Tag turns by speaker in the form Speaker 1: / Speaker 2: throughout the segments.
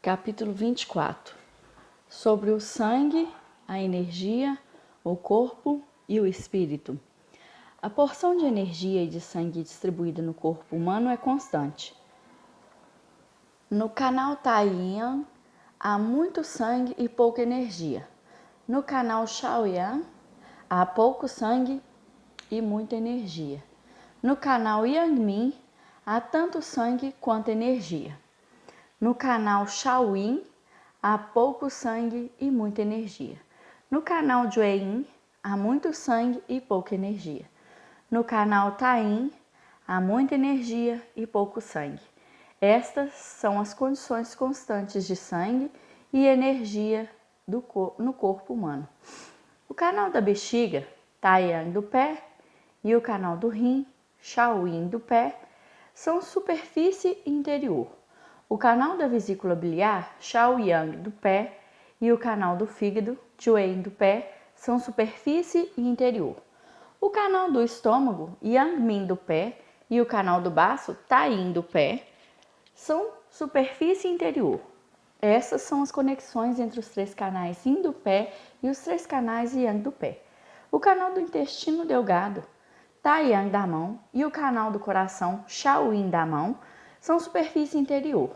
Speaker 1: Capítulo 24. Sobre o sangue, a energia, o corpo e o espírito. A porção de energia e de sangue distribuída no corpo humano é constante. No canal Taiyang, há muito sangue e pouca energia. No canal Shaoyang, há pouco sangue e muita energia. No canal Yangmin, há tanto sangue quanto energia. No canal Shaoyin, há pouco sangue e muita energia. No canal Jueyin, há muito sangue e pouca energia. No canal Tayin, há muita energia e pouco sangue. Estas são as condições constantes de sangue e energia no corpo humano. O canal da bexiga, Taiyang do pé, e o canal do rim, Shaoyin do pé, são superfície interior. O canal da vesícula biliar, Shaoyang do pé, e o canal do fígado, Jueyin do pé, são superfície interior. O canal do estômago, Yangmin do pé, e o canal do baço, Tayin do pé, são superfície interior. Essas são as conexões entre os três canais Yin do pé e os três canais Yang do pé. O canal do intestino delgado, Taiyang da mão, e o canal do coração, Shaoyin da mão, são superfície interior.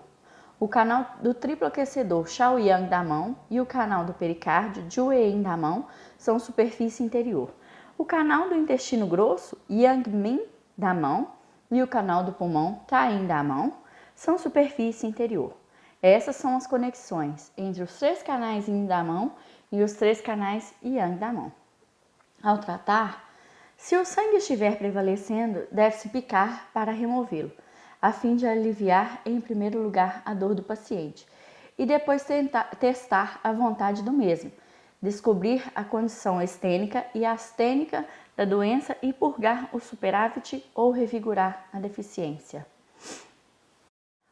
Speaker 1: O canal do triplo aquecedor, Shaoyang da mão, e o canal do pericárdio, Jueyin da mão, são superfície interior. O canal do intestino grosso, Yangmin da mão, e o canal do pulmão, Tayin da mão, são superfície interior. Essas são as conexões entre os três canais Yin da mão e os três canais Yang da mão. Ao tratar, se o sangue estiver prevalecendo, deve-se picar para removê-lo, a fim de aliviar, em primeiro lugar, a dor do paciente, e depois testar a vontade do mesmo, descobrir a condição estênica e astênica da doença e purgar o superávit ou revigorar a deficiência.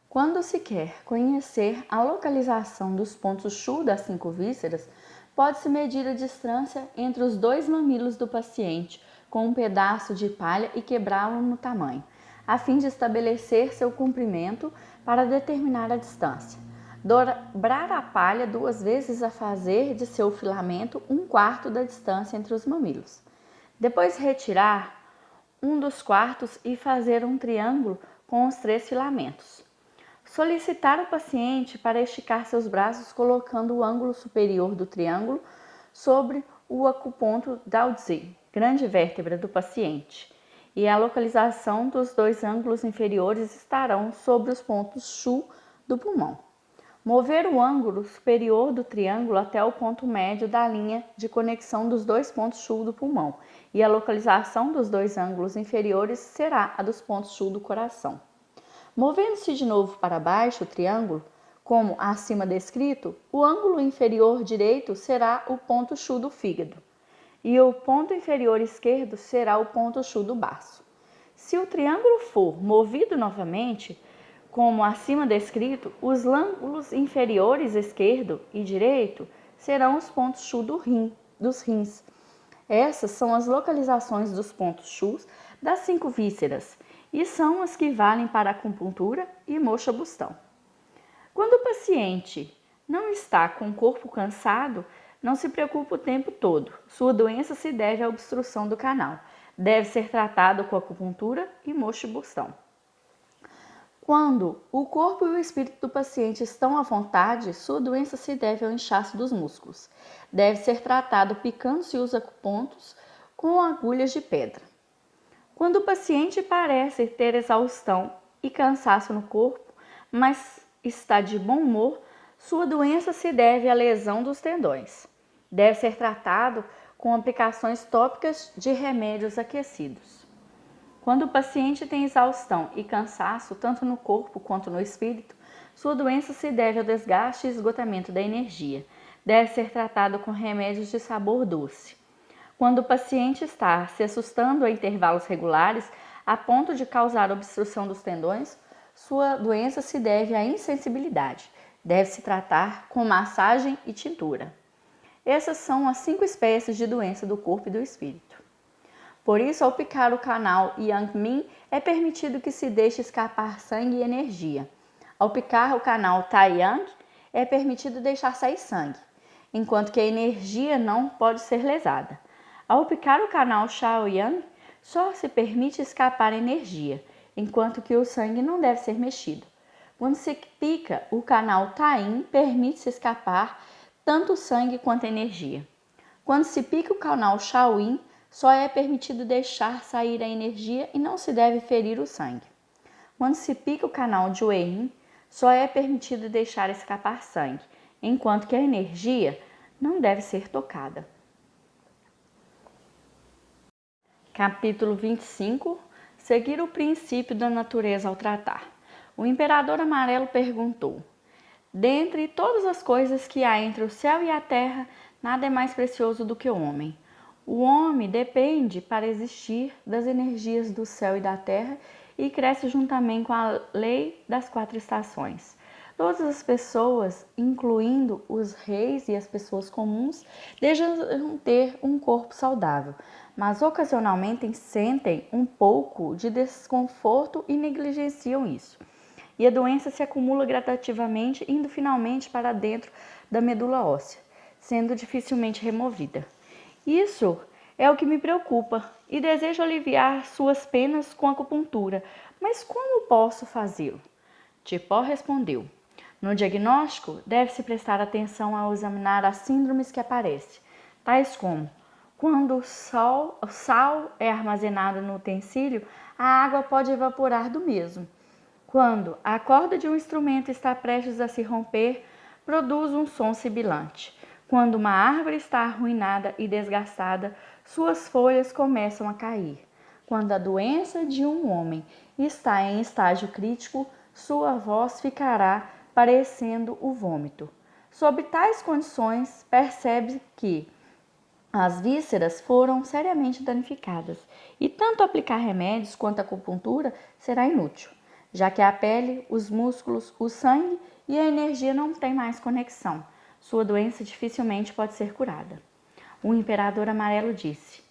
Speaker 1: Quando se quer conhecer a localização dos pontos Shu das 5 vísceras, pode-se medir a distância entre os dois mamilos do paciente com um pedaço de palha e quebrá-lo no tamanho, a fim de estabelecer seu comprimento para determinar a distância. Dobrar a palha 2 vezes a fazer de seu filamento 1/4 da distância entre os mamilos. Depois retirar 1/4 e fazer um triângulo com os 3 filamentos. Solicitar ao paciente para esticar seus braços colocando o ângulo superior do triângulo sobre o acuponto Daozi, grande vértebra do paciente, e a localização dos 2 ângulos inferiores estarão sobre os pontos Shu do pulmão. Mover o ângulo superior do triângulo até o ponto médio da linha de conexão dos 2 pontos Shu do pulmão, e a localização dos 2 ângulos inferiores será a dos pontos Shu do coração. Movendo-se de novo para baixo o triângulo, como acima descrito, o ângulo inferior direito será o ponto Shu do fígado, e o ponto inferior esquerdo será o ponto Shu do baço. Se o triângulo for movido novamente, como acima descrito, os ângulos inferiores esquerdo e direito serão os pontos Shu dos rins. Essas são as localizações dos pontos Shu das 5 vísceras, e são as que valem para acupuntura e moxa-bustão. Quando o paciente não está com o corpo cansado, não se preocupe o tempo todo. Sua doença se deve à obstrução do canal. Deve ser tratado com acupuntura e moxa-bustão. Quando o corpo e o espírito do paciente estão à vontade, sua doença se deve ao inchaço dos músculos. Deve ser tratado picando-se os acupontos com agulhas de pedra. Quando o paciente parece ter exaustão e cansaço no corpo, mas está de bom humor, sua doença se deve à lesão dos tendões. Deve ser tratado com aplicações tópicas de remédios aquecidos. Quando o paciente tem exaustão e cansaço, tanto no corpo quanto no espírito, sua doença se deve ao desgaste e esgotamento da energia. Deve ser tratado com remédios de sabor doce. Quando o paciente está se assustando a intervalos regulares, a ponto de causar obstrução dos tendões, sua doença se deve à insensibilidade. Deve-se tratar com massagem e tintura. Essas são as 5 espécies de doença do corpo e do espírito. Por isso, ao picar o canal Yangmin, é permitido que se deixe escapar sangue e energia. Ao picar o canal Taiyang, é permitido deixar sair sangue, enquanto que a energia não pode ser lesada. Ao picar o canal Shaoyan, só se permite escapar energia, enquanto que o sangue não deve ser mexido. Quando se pica o canal Tain, permite-se escapar tanto o sangue quanto a energia. Quando se pica o canal Shaoyin, só é permitido deixar sair a energia e não se deve ferir o sangue. Quando se pica o canal Jueyin, só é permitido deixar escapar sangue, enquanto que a energia não deve ser tocada. Capítulo 25. Seguir o princípio da natureza ao tratar. O imperador amarelo perguntou: dentre todas as coisas que há entre o céu e a terra, nada é mais precioso do que o homem. O homem depende, para existir, das energias do céu e da terra e cresce juntamente com a lei das 4 estações. Todas as pessoas, incluindo os reis e as pessoas comuns, desejam ter um corpo saudável, mas ocasionalmente sentem um pouco de desconforto e negligenciam isso. E a doença se acumula gradativamente, indo finalmente para dentro da medula óssea, sendo dificilmente removida. Isso é o que me preocupa e desejo aliviar suas penas com acupuntura, mas como posso fazê-lo? Tipó respondeu: no diagnóstico, deve-se prestar atenção ao examinar as síndromes que aparecem, tais como: quando o sal é armazenado no utensílio, a água pode evaporar do mesmo. Quando a corda de um instrumento está prestes a se romper, produz um som sibilante. Quando uma árvore está arruinada e desgastada, suas folhas começam a cair. Quando a doença de um homem está em estágio crítico, sua voz ficará parecendo o vômito. Sob tais condições, percebe que as vísceras foram seriamente danificadas e tanto aplicar remédios quanto acupuntura será inútil, já que a pele, os músculos, o sangue e a energia não têm mais conexão. Sua doença dificilmente pode ser curada. O imperador amarelo disse: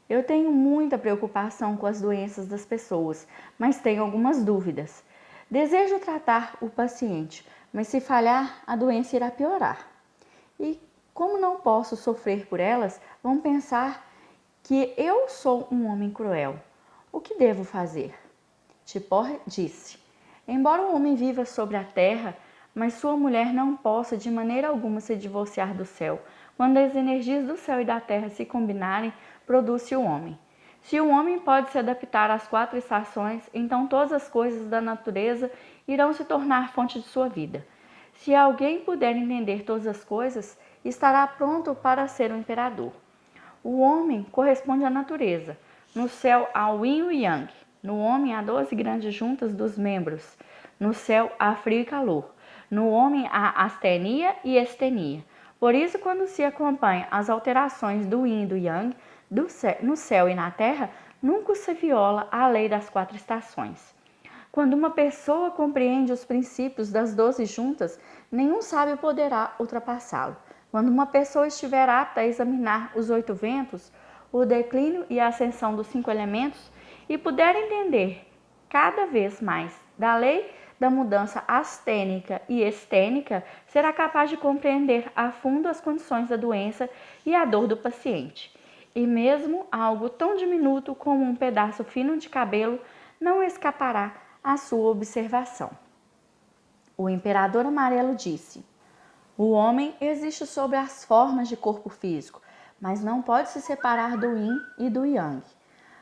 Speaker 1: eu tenho muita preocupação com as doenças das pessoas, mas tenho algumas dúvidas. Desejo tratar o paciente, mas se falhar, a doença irá piorar. E como não posso sofrer por elas, vão pensar que eu sou um homem cruel. O que devo fazer? Tipó disse: embora um homem viva sobre a terra, mas sua mulher não possa de maneira alguma se divorciar do céu. Quando as energias do céu e da terra se combinarem, produz-se o homem. Se o homem pode se adaptar às 4 estações, então todas as coisas da natureza irão se tornar fonte de sua vida. Se alguém puder entender todas as coisas, estará pronto para ser um imperador. O homem corresponde à natureza. No céu há o yin e o yang. No homem há 12 grandes juntas dos membros. No céu há frio e calor. No homem há astenia e estenia. Por isso, quando se acompanha as alterações do yin e do yang, no céu e na terra, nunca se viola a lei das 4 estações. Quando uma pessoa compreende os princípios das 12 juntas, nenhum sábio poderá ultrapassá-lo. Quando uma pessoa estiver apta a examinar os 8 ventos, o declínio e a ascensão dos 5 elementos, e puder entender cada vez mais da lei da mudança astênica e estênica, será capaz de compreender a fundo as condições da doença e a dor do paciente. E mesmo algo tão diminuto como um pedaço fino de cabelo não escapará à sua observação. O imperador amarelo disse: o homem existe sob as formas de corpo físico, mas não pode se separar do yin e do yang.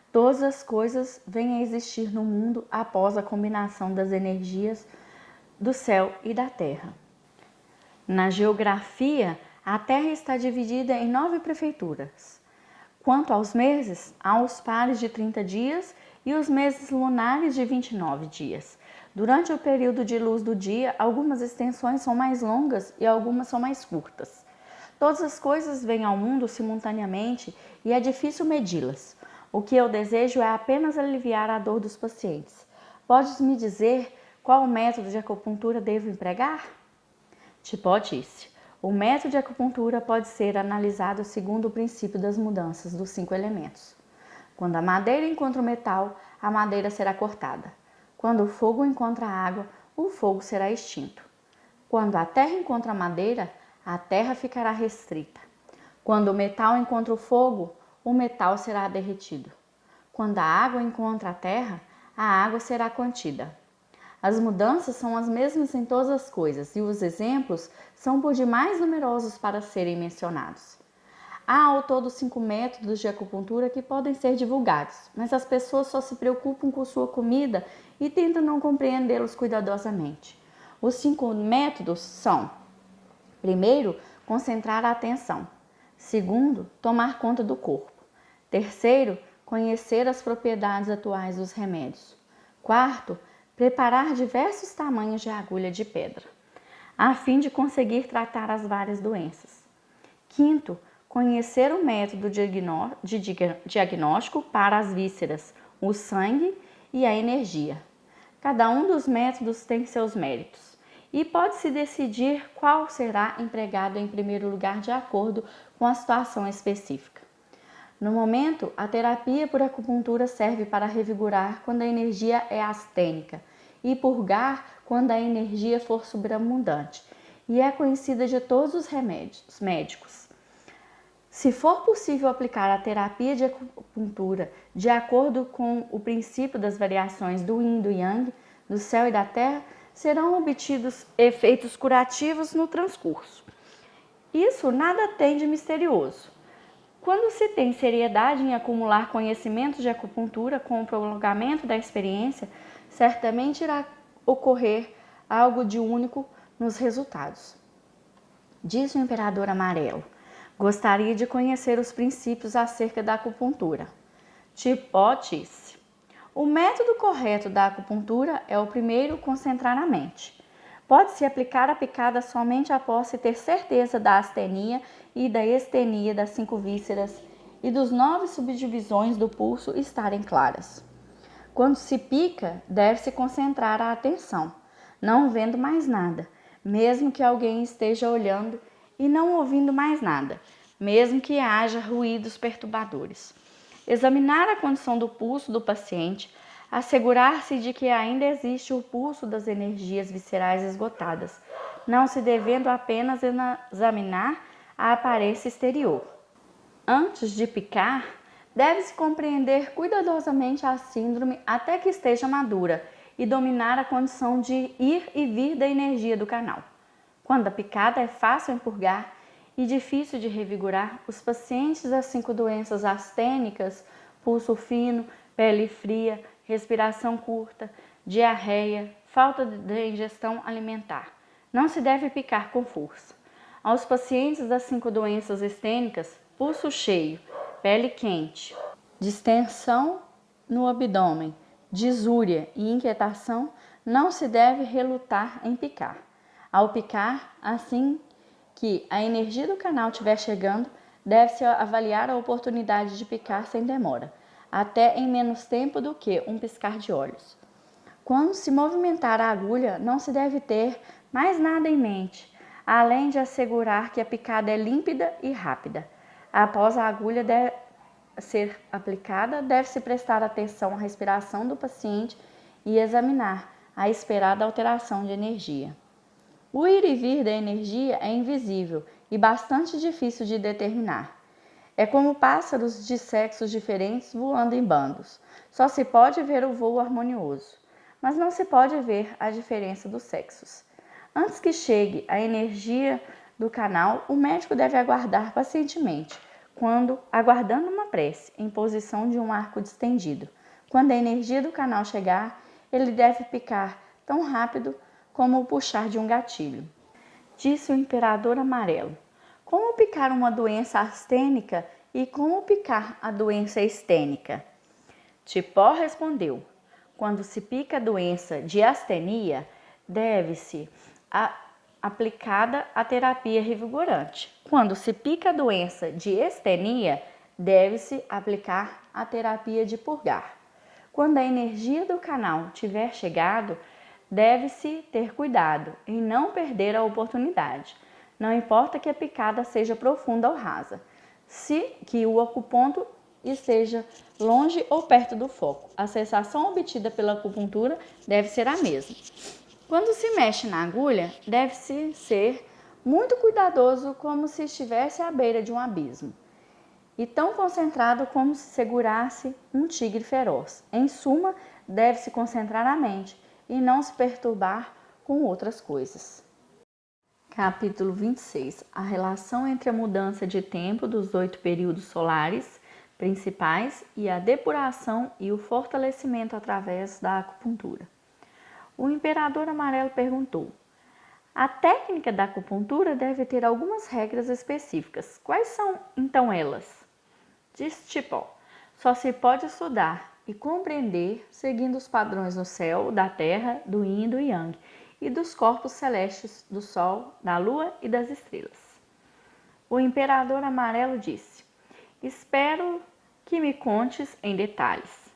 Speaker 1: Todas as coisas vêm a existir no mundo após a combinação das energias do céu e da terra. Na geografia, a Terra está dividida em 9 prefeituras. Quanto aos meses, há os pares de 30 dias e os meses lunares de 29 dias. Durante o período de luz do dia, algumas extensões são mais longas e algumas são mais curtas. Todas as coisas vêm ao mundo simultaneamente e é difícil medi-las. O que eu desejo é apenas aliviar a dor dos pacientes. Podes me dizer qual método de acupuntura devo empregar? Tipó disse: o método de acupuntura pode ser analisado segundo o princípio das mudanças dos 5 elementos. Quando a madeira encontra o metal, a madeira será cortada. Quando o fogo encontra a água, o fogo será extinto. Quando a terra encontra a madeira, a terra ficará restrita. Quando o metal encontra o fogo, o metal será derretido. Quando a água encontra a terra, a água será contida. As mudanças são as mesmas em todas as coisas e os exemplos são por demais numerosos para serem mencionados. Há ao todo 5 métodos de acupuntura que podem ser divulgados, mas as pessoas só se preocupam com sua comida e tentam não compreendê-los cuidadosamente. Os 5 métodos são: primeiro, concentrar a atenção. Segundo, tomar conta do corpo. Terceiro, conhecer as propriedades atuais dos remédios. Quarto, preparar diversos tamanhos de agulha de pedra, a fim de conseguir tratar as várias doenças. Quinto, conhecer o método de diagnóstico para as vísceras, o sangue e a energia. Cada um dos métodos tem seus méritos e pode-se decidir qual será empregado em primeiro lugar de acordo com a situação específica. No momento, a terapia por acupuntura serve para revigorar quando a energia é astênica e purgar quando a energia for superabundante, e é conhecida de todos os remédios médicos. Se for possível aplicar a terapia de acupuntura de acordo com o princípio das variações do Yin e do Yang, do céu e da terra, serão obtidos efeitos curativos no transcurso. Isso nada tem de misterioso. Quando se tem seriedade em acumular conhecimentos de acupuntura com o prolongamento da experiência, certamente irá ocorrer algo de único nos resultados. Diz o Imperador Amarelo: gostaria de conhecer os princípios acerca da acupuntura. Tipó disse: o método correto da acupuntura é o primeiro concentrar na mente. Pode-se aplicar a picada somente após se ter certeza da astenia e da estenia das 5 vísceras e dos 9 subdivisões do pulso estarem claras. Quando se pica, deve-se concentrar a atenção, não vendo mais nada, mesmo que alguém esteja olhando, e não ouvindo mais nada, mesmo que haja ruídos perturbadores. Examinar a condição do pulso do paciente, assegurar-se de que ainda existe o pulso das energias viscerais esgotadas, não se devendo apenas examinar a aparência exterior. Antes de picar, deve-se compreender cuidadosamente a síndrome até que esteja madura e dominar a condição de ir e vir da energia do canal. Quando a picada é fácil em purgar e difícil de revigorar, os pacientes das 5 doenças astênicas, pulso fino, pele fria, respiração curta, diarreia, falta de ingestão alimentar, não se deve picar com força. Aos pacientes das 5 doenças estênicas, pulso cheio, pele quente, distensão no abdômen, disúria e inquietação, não se deve relutar em picar. Ao picar, assim que a energia do canal estiver chegando, deve-se avaliar a oportunidade de picar sem demora, até em menos tempo do que um piscar de olhos. Quando se movimentar a agulha, não se deve ter mais nada em mente, além de assegurar que a picada é límpida e rápida. Após a agulha ser aplicada, deve-se prestar atenção à respiração do paciente e examinar a esperada alteração de energia. O ir e vir da energia é invisível e bastante difícil de determinar. É como pássaros de sexos diferentes voando em bandos. Só se pode ver o voo harmonioso, mas não se pode ver a diferença dos sexos. Antes que chegue a energia do canal, o médico deve aguardar pacientemente, aguardando uma prece, em posição de um arco distendido. Quando a energia do canal chegar, ele deve picar tão rápido como o puxar de um gatilho. Disse o Imperador Amarelo: como picar uma doença astênica e como picar a doença estênica? Tipó respondeu: quando se pica a doença de astenia, deve-se aplicada a terapia revigorante. Quando se pica a doença de estenia, deve-se aplicar a terapia de purgar. Quando a energia do canal tiver chegado, deve-se ter cuidado em não perder a oportunidade. Não importa que a picada seja profunda ou rasa, que o acuponto esteja longe ou perto do foco. A sensação obtida pela acupuntura deve ser a mesma. Quando se mexe na agulha, deve-se ser muito cuidadoso, como se estivesse à beira de um abismo, e tão concentrado como se segurasse um tigre feroz. Em suma, deve-se concentrar a mente e não se perturbar com outras coisas. Capítulo 26. A relação entre a mudança de tempo dos 8 períodos solares principais e a depuração e o fortalecimento através da acupuntura. O imperador amarelo perguntou: a técnica da acupuntura deve ter algumas regras específicas. Quais são, então, elas? Disse Tipó: só se pode estudar e compreender seguindo os padrões no céu, da terra, do yin e do yang, e dos corpos celestes do sol, da lua e das estrelas. O imperador amarelo disse: espero que me contes em detalhes.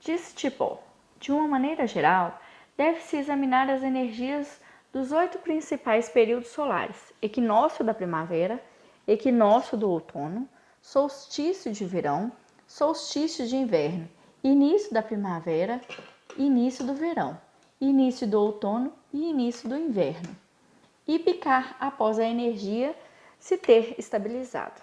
Speaker 1: Disse Tipó: de uma maneira geral, deve-se examinar as energias dos 8 principais períodos solares: equinócio da primavera, equinócio do outono, solstício de verão, solstício de inverno, início da primavera, início do verão, início do outono e início do inverno, e picar após a energia se ter estabilizado.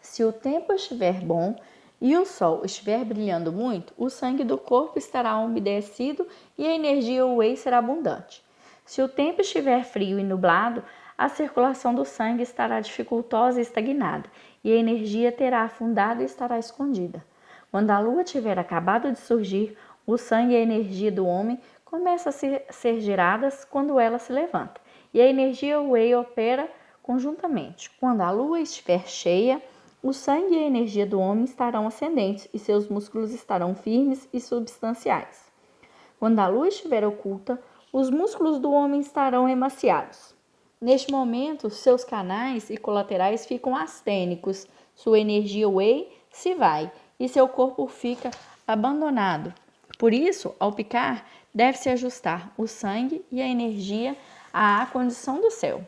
Speaker 1: Se o tempo estiver bom e o sol estiver brilhando muito, o sangue do corpo estará umedecido e a energia whey será abundante. Se o tempo estiver frio e nublado, a circulação do sangue estará dificultosa e estagnada, e a energia terá afundado e estará escondida. Quando a lua tiver acabado de surgir, o sangue e a energia do homem começam a ser geradas quando ela se levanta, e a energia whey opera conjuntamente. Quando a lua estiver cheia, o sangue e a energia do homem estarão ascendentes e seus músculos estarão firmes e substanciais. Quando a lua estiver oculta, os músculos do homem estarão emaciados. Neste momento, seus canais e colaterais ficam astênicos, sua energia whey se vai e seu corpo fica abandonado. Por isso, ao picar, deve-se ajustar o sangue e a energia à condição do céu.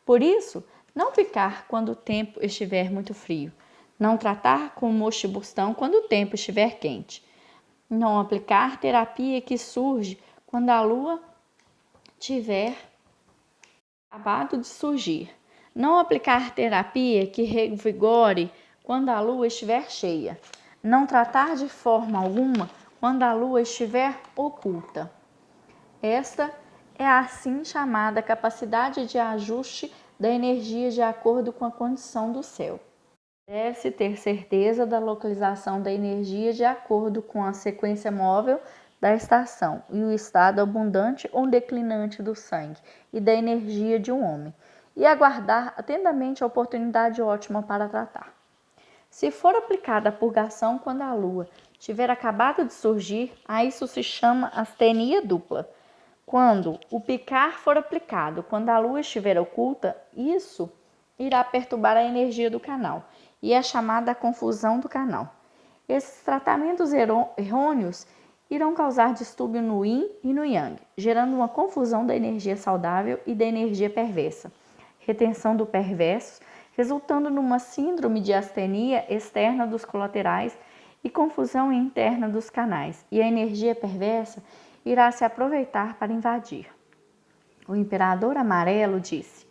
Speaker 1: Por isso, não picar quando o tempo estiver muito frio. Não tratar com mochibustão quando o tempo estiver quente. Não aplicar terapia que surge quando a lua tiver acabado de surgir. Não aplicar terapia que revigore quando a lua estiver cheia. Não tratar de forma alguma quando a lua estiver oculta. Esta é a assim chamada capacidade de ajuste da energia de acordo com a condição do céu. Deve-se ter certeza da localização da energia de acordo com a sequência móvel da estação e o estado abundante ou declinante do sangue e da energia de um homem, e aguardar atentamente a oportunidade ótima para tratar. Se for aplicada a purgação quando a lua tiver acabado de surgir, a isso se chama astenia dupla. Quando o picar for aplicado quando a lua estiver oculta, isso irá perturbar a energia do canal e é chamada a confusão do canal. Esses tratamentos errôneos irão causar distúrbio no yin e no yang, gerando uma confusão da energia saudável e da energia perversa, retenção do perverso, resultando numa síndrome de astenia externa dos colaterais e confusão interna dos canais, e a energia perversa irá se aproveitar para invadir. O imperador amarelo disse: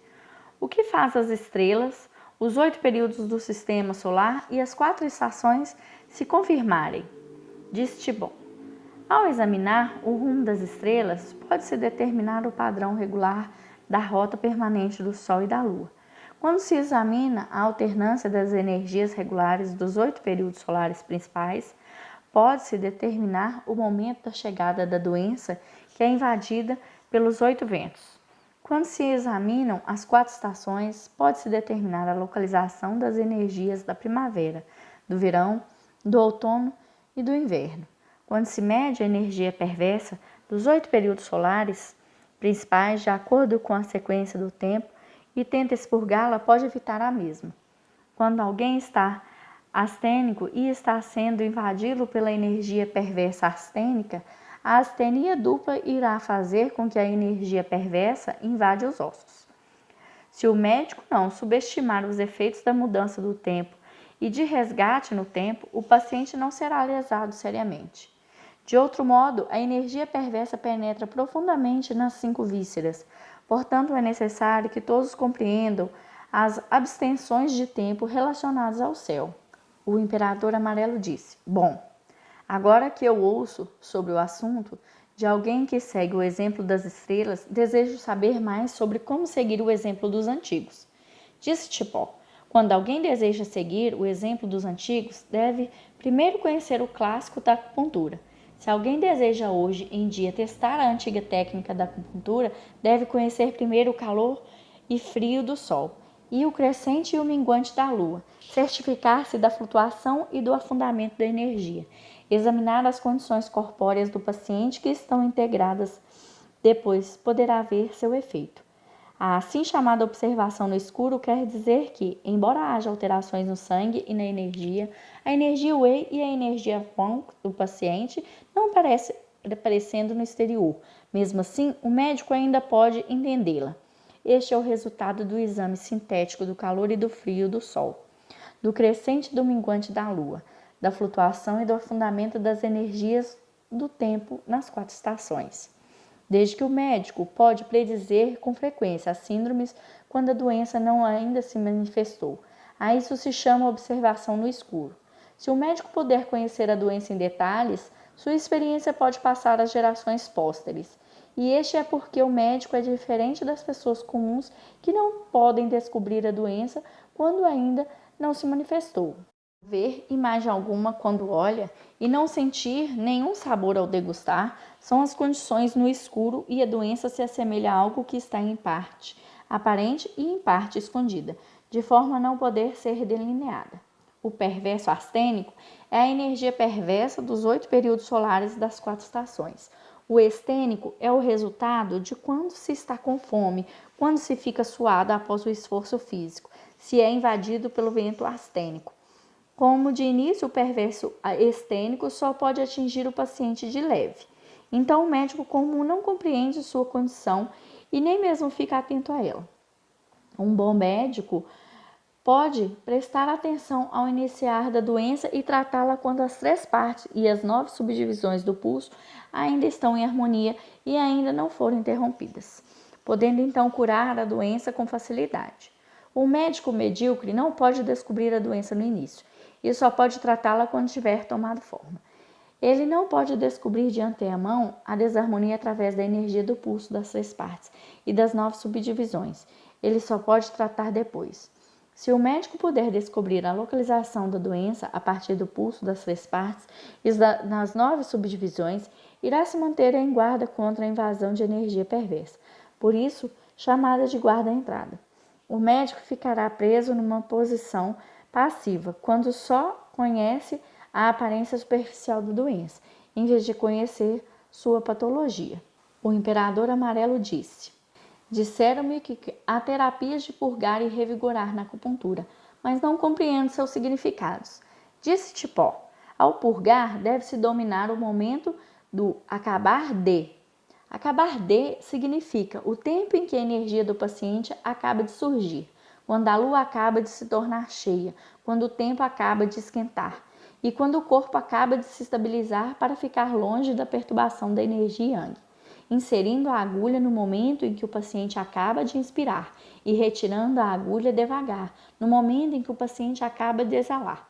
Speaker 1: o que faz as estrelas, os 8 períodos do sistema solar e as 4 estações se confirmarem? Disse Tibon: ao examinar o rumo das estrelas, pode-se determinar o padrão regular da rota permanente do Sol e da Lua. Quando se examina a alternância das energias regulares dos 8 períodos solares principais, pode-se determinar o momento da chegada da doença que é invadida pelos 8 ventos. Quando se examinam as 4 estações, pode-se determinar a localização das energias da primavera, do verão, do outono e do inverno. Quando se mede a energia perversa dos 8 períodos solares principais, de acordo com a sequência do tempo, e tenta expurgá-la, pode evitar a mesma. Quando alguém está astênico e está sendo invadido pela energia perversa astênica, a astenia dupla irá fazer com que a energia perversa invade os ossos. Se o médico não subestimar os efeitos da mudança do tempo e de resgate no tempo, o paciente não será lesado seriamente. De outro modo, a energia perversa penetra profundamente nas 5 vísceras. Portanto, é necessário que todos compreendam as abstenções de tempo relacionadas ao céu. O imperador amarelo disse: Bom, agora que eu ouço sobre o assunto de alguém que segue o exemplo das estrelas, desejo saber mais sobre como seguir o exemplo dos antigos. Disse Tipó: quando alguém deseja seguir o exemplo dos antigos, deve primeiro conhecer o clássico da acupuntura. Se alguém deseja hoje em dia testar a antiga técnica da acupuntura, deve conhecer primeiro o calor e frio do sol, e o crescente e o minguante da lua, certificar-se da flutuação e do afundamento da energia, examinar as condições corpóreas do paciente que estão integradas, depois poderá ver seu efeito. A assim chamada observação no escuro quer dizer que, embora haja alterações no sangue e na energia, a energia Wei e a energia Feng do paciente não aparecendo no exterior. Mesmo assim, o médico ainda pode entendê-la. Este é o resultado do exame sintético do calor e do frio do sol, do crescente e do minguante da lua, da flutuação e do afundamento das energias do tempo nas 4 estações. Desde que o médico pode predizer com frequência as síndromes quando a doença não ainda se manifestou. A isso se chama observação no escuro. Se o médico puder conhecer a doença em detalhes, sua experiência pode passar às gerações pósteres. E este é porque o médico é diferente das pessoas comuns que não podem descobrir a doença quando ainda não se manifestou. Ver imagem alguma quando olha e não sentir nenhum sabor ao degustar são as condições no escuro e a doença se assemelha a algo que está em parte aparente e em parte escondida, de forma a não poder ser delineada. O perverso astênico é a energia perversa dos 8 períodos solares das 4 estações. O estênico é o resultado de quando se está com fome, quando se fica suado após o esforço físico, se é invadido pelo vento astênico. Como de início o perverso estênico só pode atingir o paciente de leve. Então o médico comum não compreende sua condição e nem mesmo fica atento a ela. Um bom médico pode prestar atenção ao iniciar da doença e tratá-la quando as 3 partes e as 9 subdivisões do pulso ainda estão em harmonia e ainda não foram interrompidas, podendo então curar a doença com facilidade. O médico medíocre não pode descobrir a doença no início e só pode tratá-la quando tiver tomado forma. Ele não pode descobrir de antemão a desarmonia através da energia do pulso das 3 partes e das 9 subdivisões. Ele só pode tratar depois. Se o médico puder descobrir a localização da doença a partir do pulso das 3 partes e nas 9 subdivisões, irá se manter em guarda contra a invasão de energia perversa, por isso chamada de guarda-entrada. O médico ficará preso numa posição passiva, quando só conhece a aparência superficial da doença, em vez de conhecer sua patologia. O imperador amarelo disse: disseram-me que há terapias de purgar e revigorar na acupuntura, mas não compreendo seus significados. Disse Tipó: ao purgar, deve-se dominar o momento do acabar de. Acabar de significa o tempo em que a energia do paciente acaba de surgir, quando a lua acaba de se tornar cheia, quando o tempo acaba de esquentar e quando o corpo acaba de se estabilizar para ficar longe da perturbação da energia yang, inserindo a agulha no momento em que o paciente acaba de inspirar e retirando a agulha devagar, no momento em que o paciente acaba de exalar.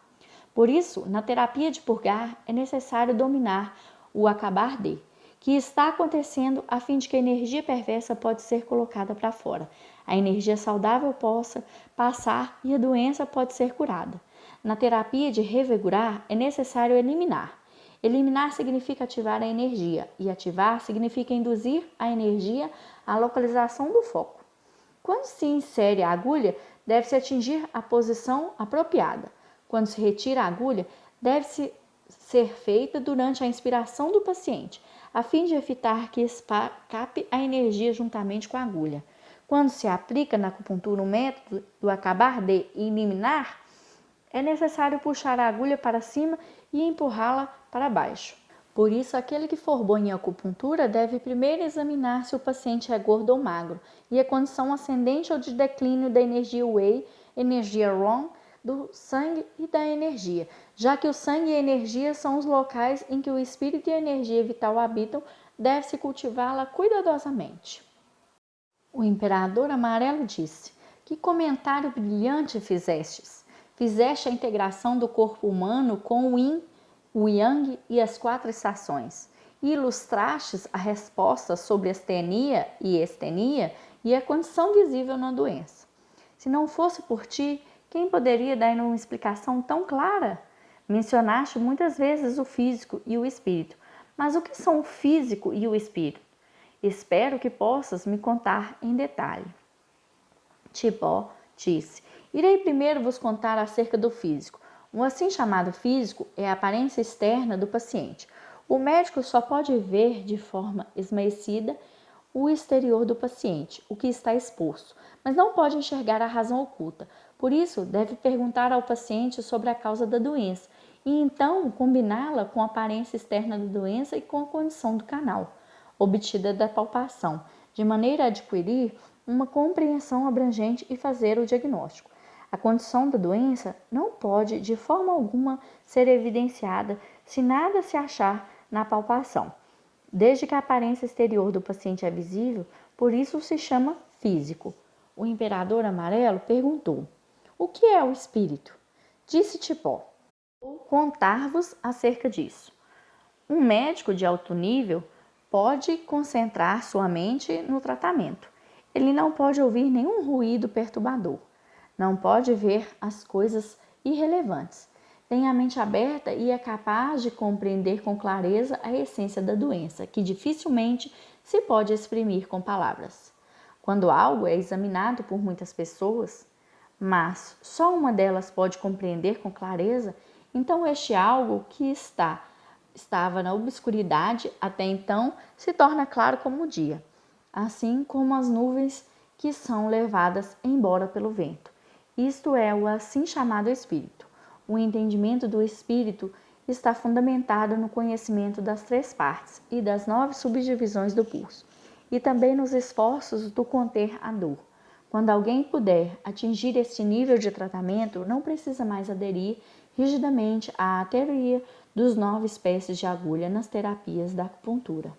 Speaker 1: Por isso, na terapia de purgar, é necessário dominar o acabar de, que está acontecendo a fim de que a energia perversa pode ser colocada para fora, a energia saudável possa passar e a doença pode ser curada. Na terapia de revigorar, é necessário eliminar. Eliminar significa ativar a energia, e ativar significa induzir a energia à localização do foco. Quando se insere a agulha, deve-se atingir a posição apropriada. Quando se retira a agulha, deve-se ser feita durante a inspiração do paciente, a fim de evitar que escape a energia juntamente com a agulha. Quando se aplica na acupuntura o método do acabar de eliminar, é necessário puxar a agulha para cima e empurrá-la para baixo. Por isso, aquele que for bom em acupuntura deve primeiro examinar se o paciente é gordo ou magro e a condição ascendente ou de declínio da energia Wei, energia Rong, do sangue e da energia, já que o sangue e a energia são os locais em que o espírito e a energia vital habitam, deve-se cultivá-la cuidadosamente. O imperador amarelo disse: que comentário brilhante fizestes! Fizeste a integração do corpo humano com o yin, o yang e as 4 estações, e ilustrastes a resposta sobre astenia e estenia e a condição visível na doença. Se não fosse por ti, quem poderia dar uma explicação tão clara? Mencionaste muitas vezes o físico e o espírito, mas o que são o físico e o espírito? Espero que possas me contar em detalhe. Tipó disse: irei primeiro vos contar acerca do físico. O assim chamado físico é a aparência externa do paciente. O médico só pode ver de forma esmaecida o exterior do paciente, o que está exposto, mas não pode enxergar a razão oculta. Por isso, deve perguntar ao paciente sobre a causa da doença e então combiná-la com a aparência externa da doença e com a condição do canal, obtida da palpação, de maneira a adquirir uma compreensão abrangente e fazer o diagnóstico. A condição da doença não pode, de forma alguma, ser evidenciada se nada se achar na palpação. Desde que a aparência exterior do paciente é visível, por isso se chama físico. O imperador amarelo perguntou: o que é o espírito? Disse Tipó: vou contar-vos acerca disso. Um médico de alto nível pode concentrar sua mente no tratamento. Ele não pode ouvir nenhum ruído perturbador. Não pode ver as coisas irrelevantes. Tem a mente aberta e é capaz de compreender com clareza a essência da doença, que dificilmente se pode exprimir com palavras. Quando algo é examinado por muitas pessoas, mas só uma delas pode compreender com clareza, então este algo que estava na obscuridade até então se torna claro como o dia, assim como as nuvens que são levadas embora pelo vento. Isto é o assim chamado espírito. O entendimento do espírito está fundamentado no conhecimento das 3 partes e das 9 subdivisões do pulso, e também nos esforços do conter a dor. Quando alguém puder atingir este nível de tratamento, não precisa mais aderir rigidamente à teoria dos 9 espécies de agulha nas terapias da acupuntura.